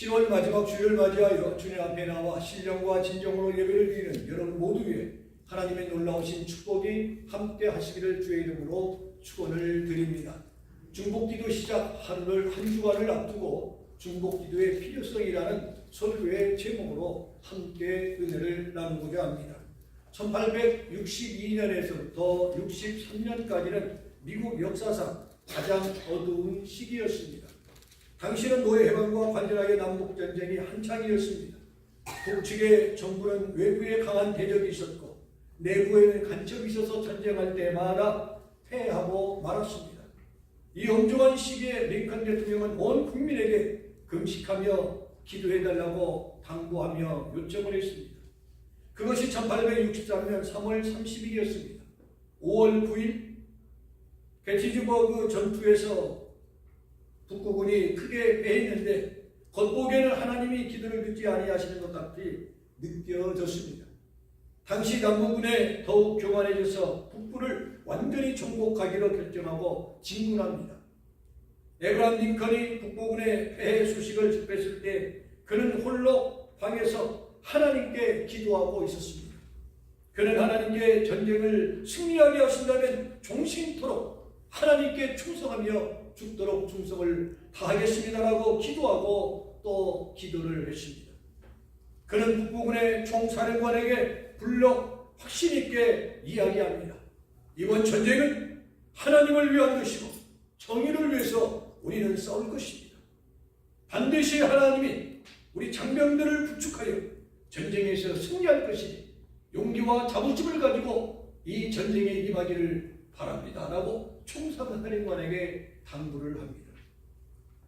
10월 마지막 주일을 맞이하여 주님 앞에 나와 신령과 진정으로 예배를 드리는 여러분 모두 위해 하나님의 놀라우신 축복이 함께 하시기를 주의 이름으로 축원을 드립니다. 중복기도 시작 하루를 한 주간을 앞두고 중복기도의 필요성이라는 설교의 제목으로 함께 은혜를 나누고자 합니다. 1862년에서부터 63년까지는 미국 역사상 가장 어두운 시기였습니다. 당시는 노예 해방과 관련하여 남북전쟁이 한창이었습니다. 북측의 정부는 외부에 강한 대적이 있었고 내부에는 간첩이 있어서 전쟁할 때마다 패하고 말았습니다. 이 엄중한 시기에 링컨 대통령은 온 국민에게 금식하며 기도해달라고 당부하며 요청을 했습니다. 그것이 1863년 3월 30일이었습니다. 5월 9일 게티즈버그 전투에서 북부군이 크게 패했는데 겉보기에는 하나님이 기도를 듣지 아니하시는 것 같이 느껴졌습니다. 당시 남부군에 더욱 교만해져서 북부를 완전히 정복하기로 결정하고 진군합니다. 에브라함 링컨이 북부군의 패해 소식을 접했을 때 그는 홀로 방에서 하나님께 기도하고 있었습니다. 그는 하나님께 전쟁을 승리하게 하신다면 종신토록 하나님께 충성하며 죽도록 충성을 다하겠습니다라고 기도하고 또 기도를 했습니다. 그는 북부군의 총사령관에게 불러 확신 있게 이야기합니다. 이번 전쟁은 하나님을 위한 것이고 정의를 위해서 우리는 싸울 것입니다. 반드시 하나님이 우리 장병들을 구축하여 전쟁에서 승리할 것이니 용기와 자부심을 가지고 이 전쟁에 임하기를 바랍니다 라고 총사령관에게 당부를 합니다.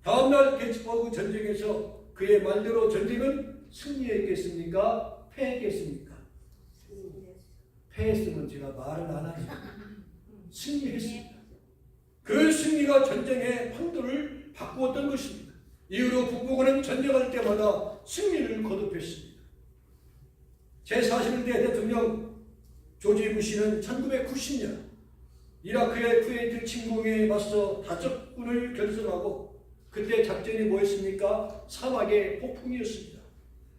다음날 게티즈버그 전쟁에서 그의 말대로 전쟁은 승리했겠습니까? 패했겠습니까? 패했으면 제가 말을 안 하죠. 승리했습니다. 그 승리가 전쟁의 판도를 바꾸었던 것입니다. 이후로 북부군은 전쟁할 때마다 승리를 거듭했습니다. 제41대 대통령 조지 부시는 1990년 이라크의 쿠웨이트 침공에 맞서 다적군을 결성하고 그때 작전이 뭐였습니까? 사막의 폭풍이었습니다.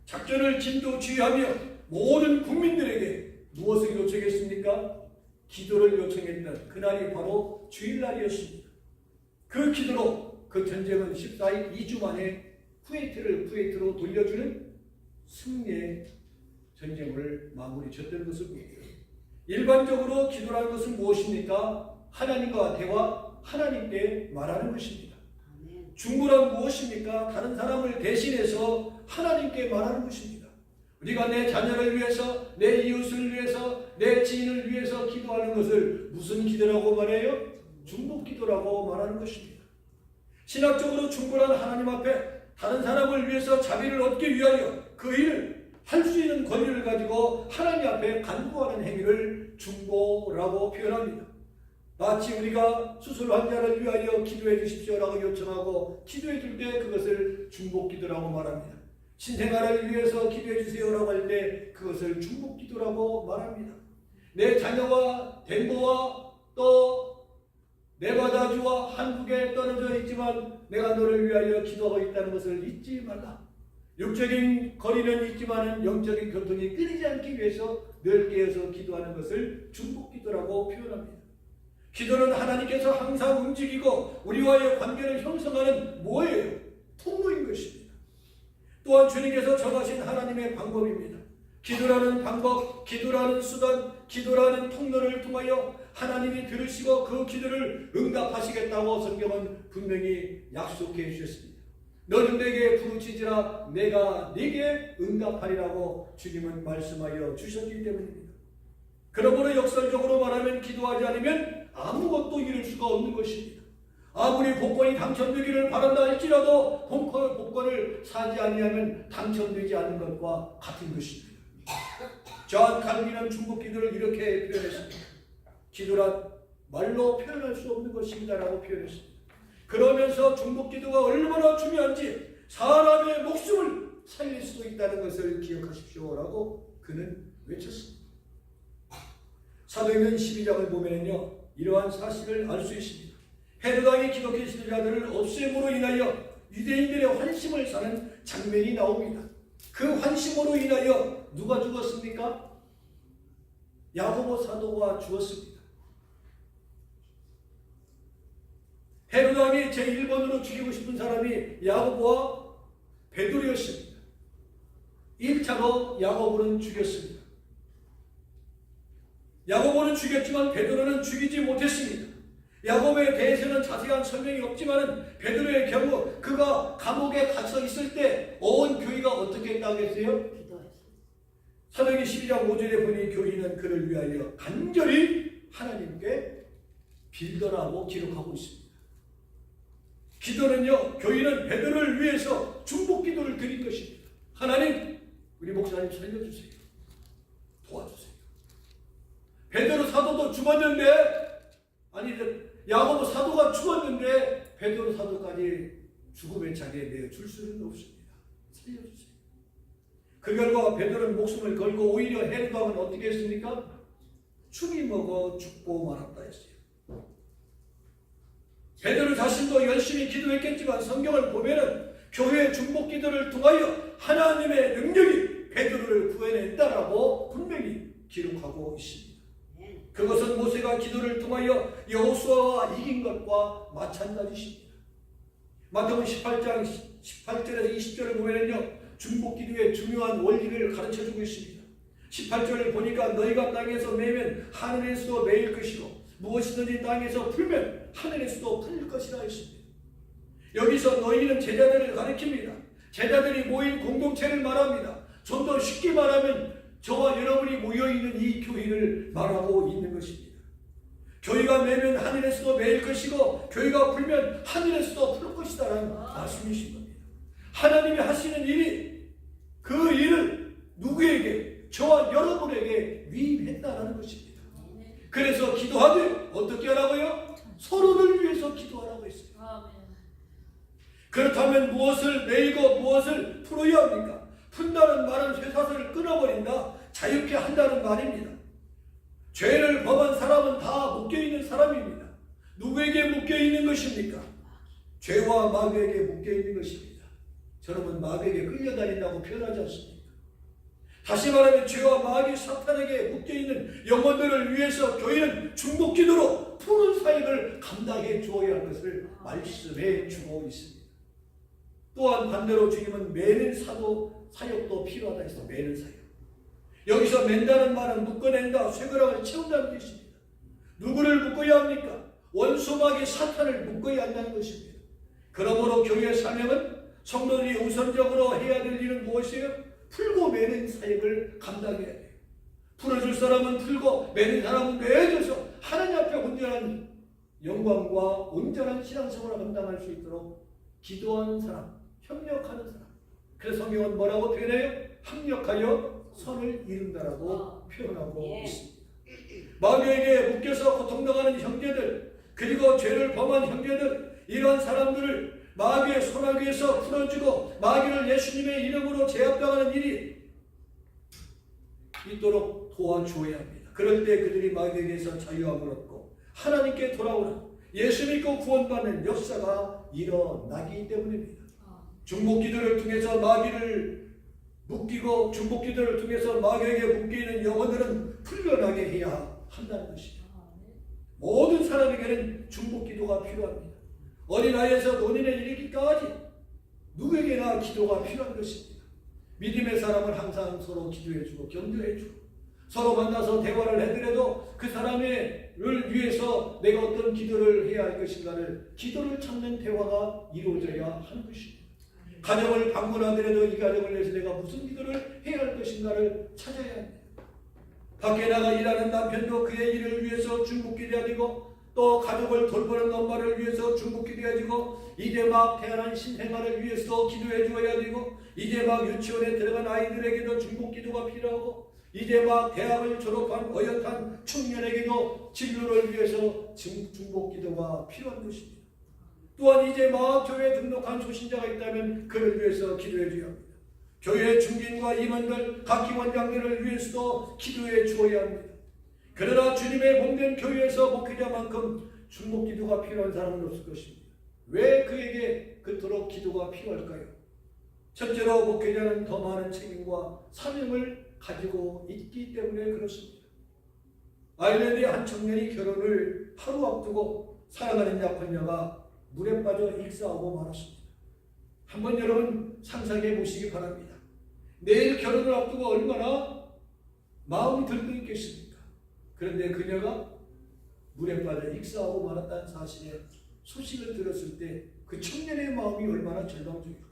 작전을 진두지휘하며 모든 국민들에게 무엇을 요청했습니까? 기도를 요청했던 그날이 바로 주일날이었습니다. 그 기도로 그 전쟁은 14일 2주 만에 쿠웨이트로 돌려주는 승리의 전쟁을 마무리 졌던 것을 보여요. 일반적으로 기도라는 것은 무엇입니까? 하나님과 대화, 하나님께 말하는 것입니다. 중보란 무엇입니까? 다른 사람을 대신해서 하나님께 말하는 것입니다. 우리가 내 자녀를 위해서, 내 이웃을 위해서, 내 지인을 위해서 기도하는 것을 무슨 기도라고 말해요? 중보기도라고 말하는 것입니다. 신학적으로 중보란 하나님 앞에 다른 사람을 위해서 자비를 얻기 위하여 그 일을 할 수 있는 권리를 가지고 하나님 앞에 간구하는 행위를 중보라고 표현합니다. 마치 우리가 수술 환자를 위하여 기도해 주십시오라고 요청하고 기도해 줄 때 그것을 중보기도라고 말합니다. 신생아를 위해서 기도해 주세요라고 할 때 그것을 중보기도라고 말합니다. 내 자녀와 덴버와 또 네바다주와 한국에 떨어져 있지만 내가 너를 위하여 기도하고 있다는 것을 잊지 말라. 육적인 거리는 있지만 영적인 교통이 끊이지 않기 위해서 늘 깨어서 기도하는 것을 중보기도라고 표현합니다. 기도는 하나님께서 항상 움직이고 우리와의 관계를 형성하는 뭐예요? 통로인 것입니다. 또한 주님께서 정하신 하나님의 방법입니다. 기도라는 방법, 기도라는 수단, 기도라는 통로를 통하여 하나님이 들으시고 그 기도를 응답하시겠다고 성경은 분명히 약속해 주셨습니다. 너는 내게 부르짖으라 내가 네게 응답하리라고 주님은 말씀하여 주셨기 때문입니다. 그러므로 역설적으로 말하면 기도하지 않으면 아무것도 이룰 수가 없는 것입니다. 아무리 복권이 당첨되기를 바란다 할지라도 복권을 사지 아니하면 당첨되지 않는 것과 같은 것입니다. 존 칼빈은 중보기도를 이렇게 표현했습니다. 기도란 말로 표현할 수 없는 것입니다라고 표현했습니다. 그러면서 중보기도가 얼마나 중요한지 사람의 목숨을 살릴 수도 있다는 것을 기억하십시오라고 그는 외쳤습니다. 사도행전 12장을 보면요 이러한 사실을 알 수 있습니다. 헤롯 왕이 기독교 지도자들을 없앰으로 인하여 유대인들의 환심을 사는 장면이 나옵니다. 그 환심으로 인하여 누가 죽었습니까? 야고보 사도가 죽었습니다. 헤롯 왕이 제1번으로 죽이고 싶은 사람이 야고보와 베드로였습니다. 1차로 야고보는 죽였습니다. 야고보는 죽였지만 베드로는 죽이지 못했습니다. 야고보에 대해서는 자세한 설명이 없지만 베드로의 경우 그가 감옥에 갇혀 있을 때 온 교회가 어떻게 했다고 했어요? 사도행전 12장 5절에 보니 교인은 그를 위하여 간절히 하나님께 빌더라고 기록하고 있습니다. 기도는요, 교인은 베드로를 위해서 중복 기도를 드린 것입니다. 하나님, 우리 목사님 살려주세요. 도와주세요. 베드로 사도도 죽었는데, 아니 야고보 사도가 죽었는데 베드로 사도까지 죽음의 차기에 내줄 수는 없습니다. 살려주세요. 그 결과 베드로는 목숨을 걸고 오히려 헤롯 왕은 어떻게 했습니까? 죽이 먹어 죽고 말았다 했어요. 베드로 자신도 열심히 기도했겠지만 성경을 보면은 교회의 중복 기도를 통하여 하나님의 능력이 베드로를 구해냈다라고 분명히 기록하고 있습니다. 그것은 모세가 기도를 통하여 여호수아와 이긴 것과 마찬가지입니다. 마태복음 18장 18절에서 20절을 보면은요, 중복 기도의 중요한 원리를 가르쳐주고 있습니다. 18절을 보니까 너희가 땅에서 매면 하늘에서도 매일 것이고 무엇이든지 땅에서 풀면 하늘에서도 풀릴 것이라 했습니다. 여기서 너희는 제자들을 가리킵니다. 제자들이 모인 공동체를 말합니다. 좀 더 쉽게 말하면 저와 여러분이 모여있는 이 교회를 말하고 있는 것입니다. 교회가 매면 하늘에서도 매일 것이고 교회가 풀면 하늘에서도 풀 것이다라는 말씀이신 겁니다. 하나님이 하시는 일이 그 일을 누구에게? 저와 여러분에게 위임했다라는 것입니다. 그래서 기도하되 어떻게 하라고요? 서로를 위해서 기도하라고 했어요. 그렇다면 무엇을 매이고 무엇을 풀어야 합니까? 푼다는 말은 쇠사슬을 끊어버린다, 자유케 한다는 말입니다. 죄를 범한 사람은 다 묶여있는 사람입니다. 누구에게 묶여있는 것입니까? 죄와 마귀에게 묶여있는 것입니다. 저러면 마귀에게 끌려다닌다고 표현하지 않습니까? 다시 말하면 죄와 마귀 사탄에게 묶여있는 영혼들을 위해서 교회는 중복기도로 푸는 사역을 감당해 주어야 할 것을 말씀해 주고 있습니다. 또한 반대로 주님은 매는 사역도 필요하다 해서 매는 사역. 여기서 맨다는 말은 묶어낸다, 쇠고랑을 채운다는 뜻입니다. 누구를 묶어야 합니까? 원수마귀 사탄을 묶어야 한다는 것입니다. 그러므로 교회의 사명은 성도들이 우선적으로 해야 될 일은 무엇이에요? 풀고 매는 사역을 감당해야 돼요. 풀어줄 사람은 풀고 매는 사람은 매줘서 하나님 앞에 온전한 영광과 온전한 신앙생활을 감당할 수 있도록 기도하는 사람, 협력하는 사람. 그래서 성경은 뭐라고 표현해요? 합력하여 선을 이룬다라고 표현하고 있습니다. 마귀에게 묶여서 고통당하는 형제들, 그리고 죄를 범한 형제들, 이러한 사람들을 마귀의 손아귀에서 풀어주고 마귀를 예수님의 이름으로 제압당하는 일이 있도록 도와주어야 합니다. 그럴 때 그들이 마귀에게서 자유함을 얻고 하나님께 돌아오는 예수 믿고 구원받는 역사가 일어나기 때문입니다. 중복기도를 통해서 마귀를 묶이고 중복기도를 통해서 마귀에게 묶이는 영혼들은 풀려나게 해야 한다는 것입니다. 모든 사람에게는 중복기도가 필요합니다. 어린아이에서 노년에 이르기까지 누구에게나 기도가 필요한 것입니다. 믿음의 사람은 항상 서로 기도해주고 격려해주고 서로 만나서 대화를 해드려도 그 사람을 위해서 내가 어떤 기도를 해야 할 것인가를 기도를 찾는 대화가 이루어져야 하는 것입니다. 가정을 방문하더라도 이 가정을 위해서 내가 무슨 기도를 해야 할 것인가를 찾아야 합니다. 밖에 나가 일하는 남편도 그의 일을 위해서 중복기도해야 되고 또 가족을 돌보는 엄마를 위해서 중복기도해야 되고 이제 막 태어난 신생아를 위해서 기도해 주어야 되고 이제 막 유치원에 들어간 아이들에게도 중복기도가 필요하고 이제 막 대학을 졸업한 어엿한 청년에게도 진로를 위해서 중복기도가 필요한 것입니다. 또한 이제 막 교회에 등록한 초신자가 있다면 그를 위해서 기도해 줘야 합니다. 교회 중진과 임원들, 각 기관장들을 위해서도 기도해 주어야 합니다. 그러나 주님의 몸된 교회에서 목회자만큼 중복기도가 필요한 사람은 없을 것입니다. 왜 그에게 그토록 기도가 필요할까요? 첫째로 목회자는 더 많은 책임과 사명을 가지고 있기 때문에 그렇습니다. 아일랜드의 한 청년이 결혼을 하루 앞두고 사랑하는 약혼녀가 물에 빠져 익사하고 말았습니다. 한번 여러분 상상해 보시기 바랍니다. 내일 결혼을 앞두고 얼마나 마음이 들고 있겠습니까? 그런데 그녀가 물에 빠져 익사하고 말았다는 사실에 소식을 들었을 때 그 청년의 마음이 얼마나 절망적일까,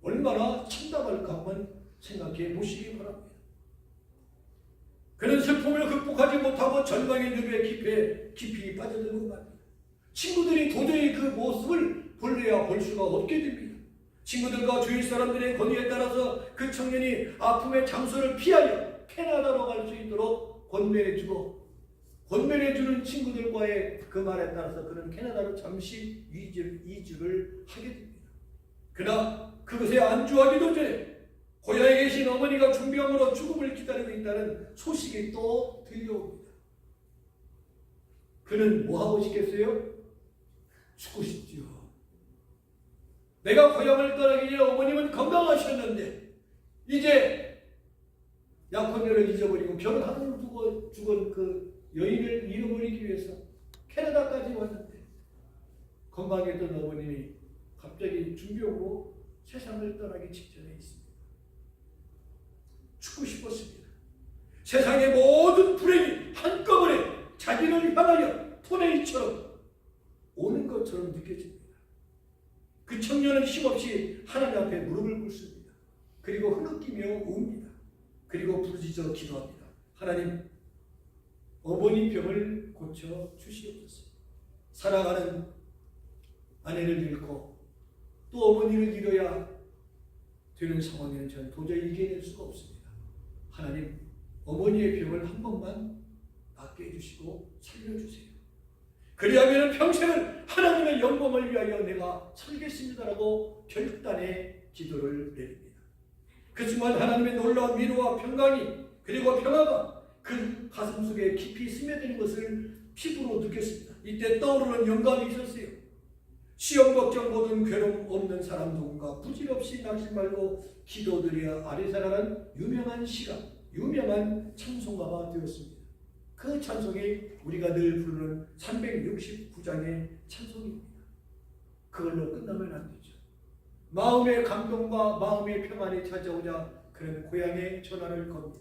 얼마나 참담할까 한번 생각해 보시기 바랍니다. 그는 슬픔을 극복하지 못하고 절망의 늪에 깊이 빠져들고 맙니다. 친구들이 도저히 그 모습을 볼래야 볼 수가 없게 됩니다. 친구들과 주위 사람들의 권유에 따라서 그 청년이 아픔의 장소를 피하여 캐나다로 갈 수 있도록 권면해주는 친구들과의 그 말에 따라서 그는 캐나다로 잠시 이주를 하게 됩니다. 그러나 그것에 안주하기도 전에 고향에 계신 어머니가 중병으로 죽음을 기다리고 있다는 소식이 또 들려옵니다. 그는 뭐하고 싶겠어요? 죽고 싶지요. 내가 고향을 떠나기 전에 어머님은 건강하셨는데 이제 약혼녀를 잊어버리고 결혼하고 두고 죽은 그 여인을 잃어버리기 위해서 캐나다까지 왔는데 건강했던 어머님이 갑자기 중병으로 세상을 떠나기 직전에 있습니다. 죽고 싶었습니다. 세상의 모든 불행이 한꺼번에 자기를 향하여 토네이처럼 오는 것처럼 느껴집니다. 그 청년은 힘없이 하나님 앞에 무릎을 꿇습니다. 그리고 흐느끼며 웁니다. 그리고 부르짖어 기도합니다. 하나님, 어머니 병을 고쳐 주시옵소서. 사랑하는 아내를 잃고 또 어머니를 잃어야 되는 상황에는 저는 도저히 이겨낼 수가 없습니다. 하나님, 어머니의 병을 한 번만 낫게 해주시고 살려주세요. 그리하면 평생을 하나님의 영광을 위하여 내가 살겠습니다라고 결단의 기도를 내립니다. 그렇지만 하나님의 놀라운 위로와 평강이 그리고 평화가 그 가슴 속에 깊이 스며드는 것을 피부로 느꼈습니다. 이때 떠오르는 영감이 있었어요. 시험 걱정 모든 괴로움 없는 사람 누군가 부질없이 낙심 말고 기도드려 아리사라는 유명한 시가, 유명한 찬송가가 되었습니다. 그 찬송이 우리가 늘 부르는 369장의 찬송입니다. 그걸로 끝나면 안 되죠. 마음의 감동과 마음의 평안이 찾아오자 그는 고향에 전화를 겁니다.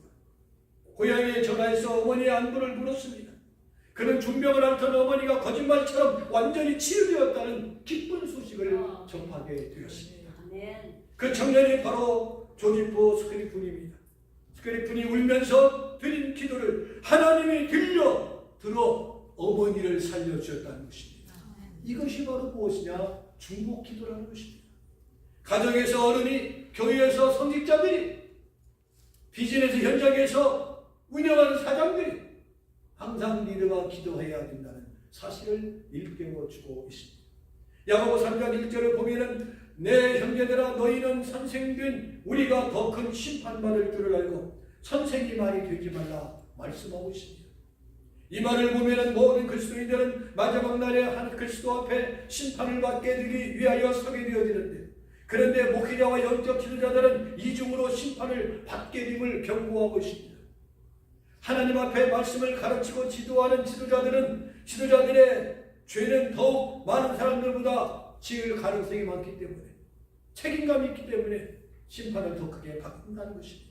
고향에 전화해서 어머니의 안부를 물었습니다. 그는 중병을 앓던 어머니가 거짓말처럼 완전히 치유되었다는 기쁜 소식을 접하게 되었습니다. 그 청년이 바로 조지프 스크리픈입니다. 스크리픈이 울면서 드린 기도를 하나님이 들어 어머니를 살려주셨다는 것입니다. 이것이 바로 무엇이냐? 중보 기도라는 것입니다. 가정에서 어른이, 교회에서 성직자들이, 비즈니스 현장에서 운영하는 사장들이 항상 리더가 기도해야 된다는 사실을 일깨워주고 있습니다. 야고보 3장 1절을 보면은 내 형제들아 너희는 선생된 우리가 더 큰 심판받을 줄을 알고 선생이 말이 되지 말라 말씀하고 있습니다. 이 말을 보면은 모든 그리스도인들은 마지막 날에 한 그리스도 앞에 심판을 받게 되기 위하여 서게 되어지는데, 그런데 목회자와 영적 지도자들은 이중으로 심판을 받게 됨을 경고하고 있습니다. 하나님 앞에 말씀을 가르치고 지도하는 지도자들의 죄는 더욱 많은 사람들보다 지을 가능성이 많기 때문에, 책임감이 있기 때문에 심판을 더 크게 받는다는 것입니다.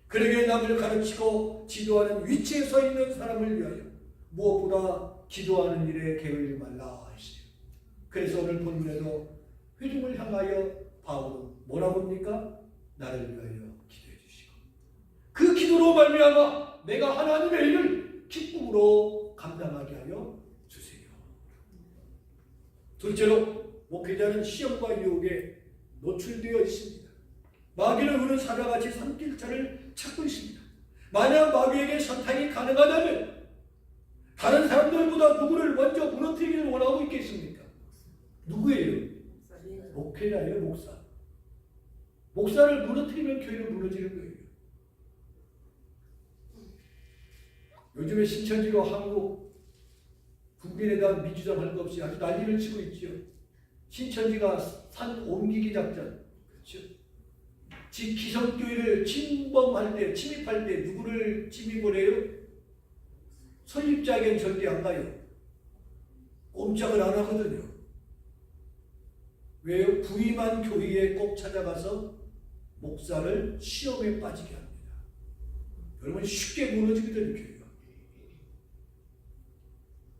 그러기에 남을 가르치고 지도하는 위치에 서 있는 사람을 위하여 무엇보다 기도하는 일에 게을리 말라 하시죠. 그래서 오늘 본문에도 회중을 향하여 바울은 뭐라고 합니까? 나를 위하여 기도해 주시고 그 기도로 말미암아 내가 하나님의 일을 기쁨으로 감당하게 하여 주세요. 둘째로 목회자는 시험과 유혹에 노출되어 있습니다. 마귀를 우는 사자같이 산길차를 찾고 있습니다. 만약 마귀에게 선택이 가능하다면 다른 사람들보다 누구를 먼저 무너뜨리기를 원하고 있겠습니까? 누구예요? 목회자예요. 목사. 목사를 무너뜨리면 교회는 무너지는 거예요. 요즘에 신천지로 한국 국민에 대한 민주당 할 것 없이 아주 난리를 치고 있죠. 신천지가 산 옮기기 작전, 그렇죠? 기성교회를 침범할 때, 침입할 때 누구를 침입을 해요? 설립자에겐 절대 안 가요. 꼼짝을 안 하거든요. 왜요? 부임한 교회에 꼭 찾아가서 목사를 시험에 빠지게 합니다. 여러분 쉽게 무너지거든요, 교회가.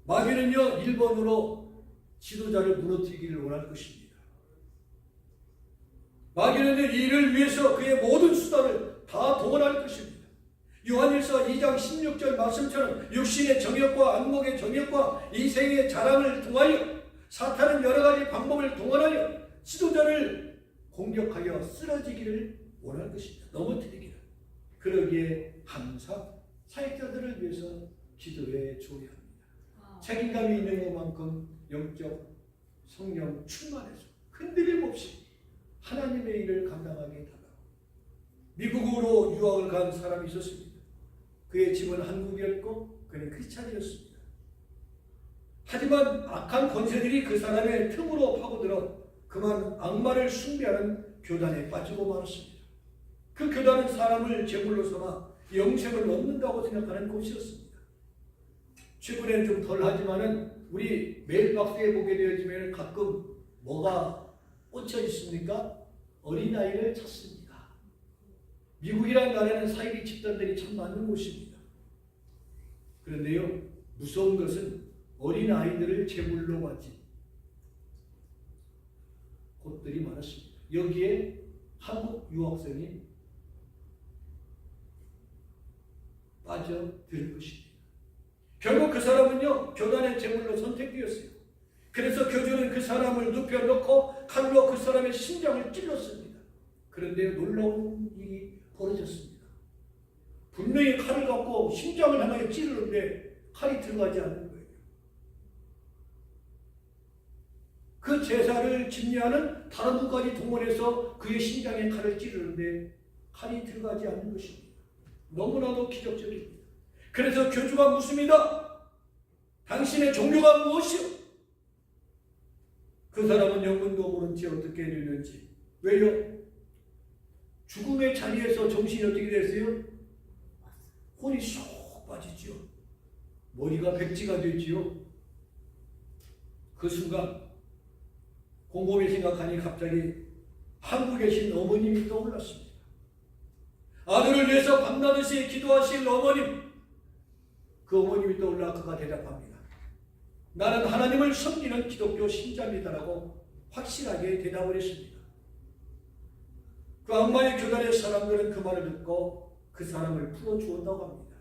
마귀는요, 1번으로 지도자를 무너뜨리기를 원할 것입니다. 마귀는 이를 위해서 그의 모든 수단을 다 동원할 것입니다. 요한일서 2장 16절 말씀처럼 육신의 정욕과 안목의 정욕과 인생의 자랑을 통하여 사탄은 여러 가지 방법을 동원하여 지도자를 공격하여 쓰러지기를 원할 것입니다. 넘어뜨리기를. 그러기에 항상 사역자들을 위해서 기도해 줘야 합니다. 책임감이 있는 것만큼 영적 성령 충만해서 흔들림 없이 하나님의 일을 감당하게 달라고. 미국으로 유학을 간 사람이 있었습니다. 그의 집은 한국이었고 그는 크리스찬이었습니다. 하지만 악한 권세들이 그 사람의 틈으로 파고들어 그만 악마를 숭배하는 교단에 빠지고 말았습니다. 그 교단은 사람을 제물로 삼아 영생을 얻는다고 생각하는 곳이었습니다. 최근에는 좀 덜하지만은 우리 메일박스에 보게 되어지면 가끔 뭐가 꽂혀 있습니까? 어린아이를 찾습니다. 미국이라는 나라는 사이비 집단들이 참 많은 곳입니다. 그런데요, 무서운 것은 어린아이들을 제물로 받지 곳들이 많았습니다. 여기에 한국 유학생이 빠져들 것입니다. 결국 그 사람은요, 교단의 제물로 선택되었어요. 그래서 교주는 그 사람을 눕혀놓고 칼로 그 사람의 심장을 찔렀습니다. 그런데 놀라운 일이 벌어졌습니다. 분명히 칼을 갖고 심장을 향하여 찌르는데 칼이 들어가지 않는 거예요. 그 제사를 집례하는 다른 분까지 동원해서 그의 심장에 칼을 찌르는데 칼이 들어가지 않는 것입니다. 너무나도 기적적입니다. 그래서 교주가 묻습니다. 당신의 종교가 무엇이요? 그 사람은 영문도 모른 채 어떻게 되는지. 왜요? 죽음의 자리에서 정신이 어떻게 됐어요? 혼이 쏙 빠지지요. 머리가 백지가 되지요. 그 순간 곰곰이 생각하니 갑자기 한국에 계신 어머님이 떠올랐습니다. 아들을 위해서 밤낮없이 기도하실 어머님. 그 어머님이 떠올라 그가 대답합니다. 나는 하나님을 섬기는 기독교 신자입니다라고 확실하게 대답을 했습니다. 그 악마의 교단의 사람들은 그 말을 듣고 그 사람을 풀어주었다고 합니다.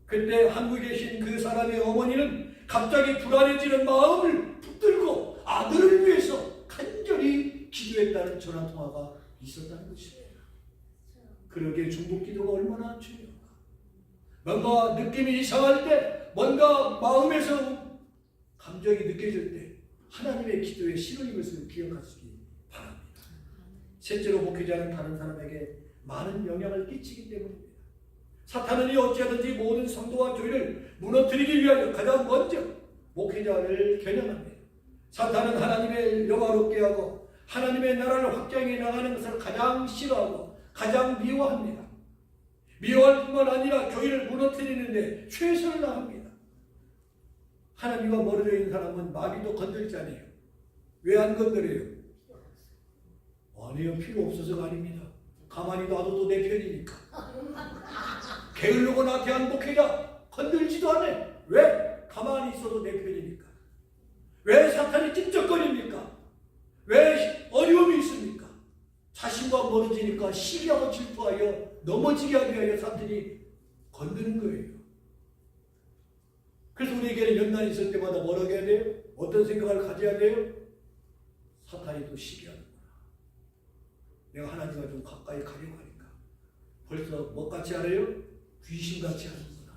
그때 한국에 계신 그 사람의 어머니는 갑자기 불안해지는 마음을 붙들고 아들을 위해서 간절히 기도했다는 전화통화가 있었다는 것입니다. 그러기에 중보기도가 얼마나 중요한가. 뭔가 느낌이 이상할 때, 뭔가 마음에서 감정이 느껴질 때 하나님의 기도에 신호인 것을 기억하시기 바랍니다. 실제로 목회자는 다른 사람에게 많은 영향을 끼치기 때문입니다. 사탄은 어찌하든지 모든 성도와 교회를 무너뜨리기 위하여 가장 먼저 목회자를 겨냥합니다. 사탄은 하나님의 영화롭게 하고 하나님의 나라를 확장해 나가는 것을 가장 싫어하고 가장 미워합니다. 미워할 뿐만 아니라 교회를 무너뜨리는데 최선을 다합니다. 하나님과 멀어져 있는 사람은 마귀도 건들지 않아요. 왜 안 건드려요? 아니요, 필요 없어서가 아닙니다. 가만히 놔둬도 내 편이니까. 게으르고 나태한 목회자 건들지도 않아요. 왜? 가만히 있어도 내 편이니까. 왜 사탄이 찝쩍거립니까? 왜 어려움이 있습니까? 자신과 멀어지니까 시기하고 질투하여 넘어지게 하기 위하여 사탄이 건드는 거예요. 그래서 우리에게는 연단이 있을 때마다 뭐라고 해야 돼요? 어떤 생각을 가져야 돼요? 사탄이 또 시기하는구나. 내가 하나님과 좀 가까이 가려고 하니까 벌써 뭐같이 알아요? 귀신같이 하는구나.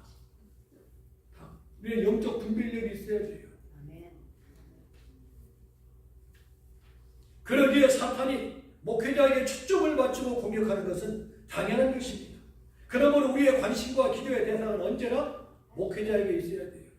우리는 영적 분별력이 있어야 돼요. 그러기에 사탄이 목회자에게 초점을 맞추고 공격하는 것은 당연한 것입니다. 그러므로 우리의 관심과 기도의 대상은 언제나 목회자에게 있어야 돼요.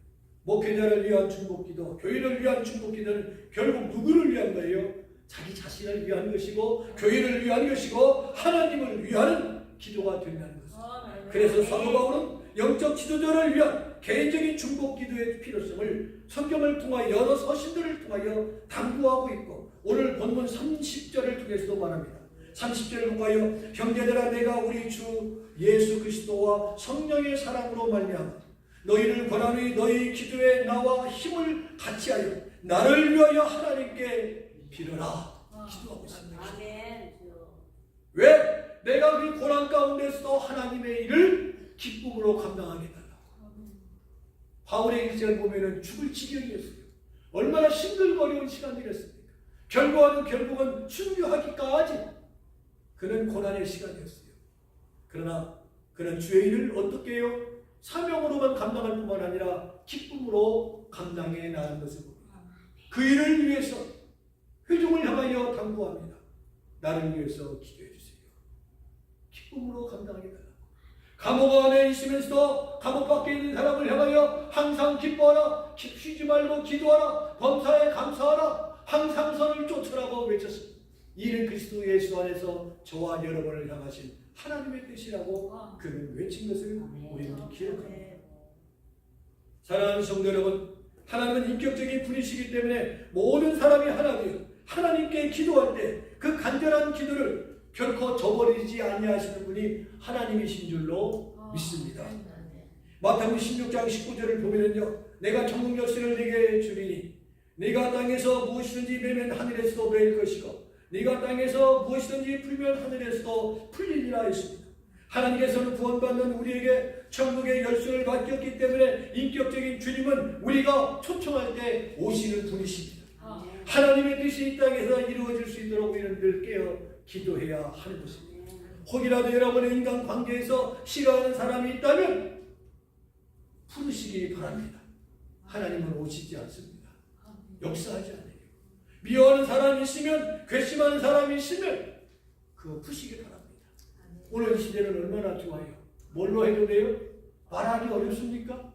목회자를 위한 중보기도, 교회를 위한 중보기도는 결국 누구를 위한 거예요? 자기 자신을 위한 것이고 교회를 위한 것이고 하나님을 위한 기도가 된다는 것입니다. 그래서 사도 바울은 영적 지도자를 위한 개인적인 중보기도의 필요성을 성경을 통하여 여러 서신들을 통하여 당부하고 있고 오늘 본문 30절을 통해서도 말합니다. 30절을 통하여 형제들아 내가 우리 주 예수 그리스도와 성령의 사랑으로 말미암아 너희를 권하노니 너희 기도에 나와 힘을 같이하여 나를 위하여 하나님께 빌어라. 기도하고 있습니다. 왜? 내가 그 고난 가운데서도 하나님의 일을 기쁨으로 감당하게 달라고. 바울의 일생을 보면은 죽을 지경이었어요. 얼마나 싱글거리는 시간이었습니까? 결국은 순교하기까지 그는 고난의 시간이었어요. 그러나 그는 주의 일을 어떻게 해요? 사명으로만 감당할 뿐만 아니라 기쁨으로 감당해 나가는 것을 봅니다. 그 일을 위해서 회중을 향하여 당부합니다. 나를 위해서 기도해 주세요. 기쁨으로 감당하게 달라고. 감옥 안에 있으면서도 감옥 밖에 있는 사람을 향하여 항상 기뻐하라, 쉬지 말고 기도하라, 범사에 감사하라, 항상 선을 쫓으라고 외쳤습니다. 이는 그리스도 예수 안에서 저와 여러분을 향하신 하나님의 뜻이라고 그는 외친 것을 우리는 기억합니다. 사랑하는 성도 여러분, 하나님은 인격적인 분이시기 때문에 모든 사람이 하나 되어 하나님께 기도할 때 그 간절한 기도를 결코 저버리지 아니하시는 분이 하나님이신 줄로 믿습니다. 마태복음 16장 19절을 보면요, 내가 천국 열쇠를 네게 주리니 네가 땅에서 무엇이든지 매면 하늘에서도 매일 것이고 네가 땅에서 무엇이든지 풀면 하늘에서도 풀리리라 했습니다. 하나님께서는 구원받는 우리에게 천국의 열쇠를 맡겼기 때문에 인격적인 주님은 우리가 초청할 때 오시는 분이십니다. 하나님의 뜻이 이 땅에서 이루어질 수 있도록 우리는 늘 깨어 기도해야 하는 것입니다. 혹이라도 여러분의 인간관계에서 싫어하는 사람이 있다면 부르시기 바랍니다. 하나님은 오시지 않습니다. 역사하지 않아요. 미워하는 사람이 있으면, 괘씸하는 사람이 있으면 그거 푸시기 바랍니다. 오늘 이 시대는 얼마나 좋아요. 뭘로 해도 돼요? 말하기 어렵습니까?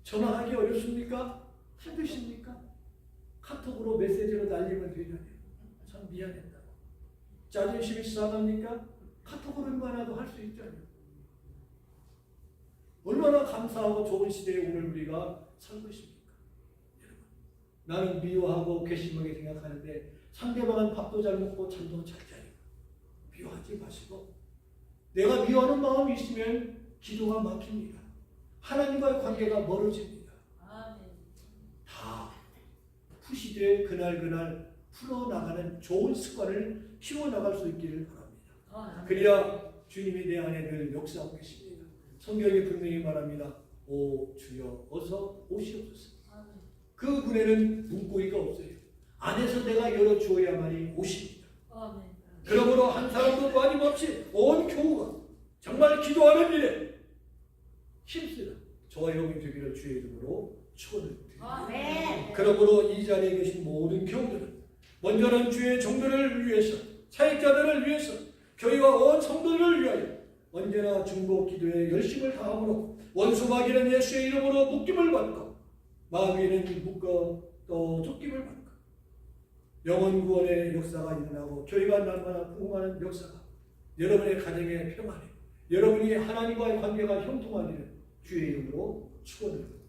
전화하기 어렵습니까? 힘드십니까? 카톡으로 메시지로 날리면 되잖아요. 참 미안했다고. 자존심이 상합니까? 카톡으로만이라도 할 수 있잖아요. 얼마나 감사하고 좋은 시대에 오늘 우리가 산 것입니까? 여러분, 나는 미워하고 괘씸하게 생각하는데 상대방은 밥도 잘 먹고 잠도 잘 자요. 미워하지 마시고 내가 미워하는 마음이 있으면 기도가 막힙니다. 하나님과의 관계가 멀어집니다. 다 푸시되 그날 풀어나가는 좋은 습관을 키워나갈 수 있기를 바랍니다. 그래야 주님이 내 안에 늘 역사하고 계십니다. 성경이 분명히 말합니다. 오 주여 어서 오시옵소서. 그 문에는 문고리가 없어요. 안에서 내가 열어주어야만이 오십니다. 그러므로 한 사람도 빠짐없이 온 교우가 정말 기도하는 일에 힘쓰는 저와 여러분이 되기를 주의 이름으로 축원드립니다. 그러므로 이 자리에 계신 모든 교우들은 먼저는 주의 종들을 위해서, 사역자들을 위해서, 교회와 온 성도들을 위하여 언제나 중보 기도에 열심을 다함으로 원수 마귀는 예수의 이름으로 묶임을 받고 마귀는 묶어 또 쫓김을 받고 영혼 구원의 역사가 일어나고 교회가 날마다 부흥하는 역사가 여러분의 가정의 평안에 여러분이 하나님과의 관계가 형통하기를 주의 이름으로 축원드립니다.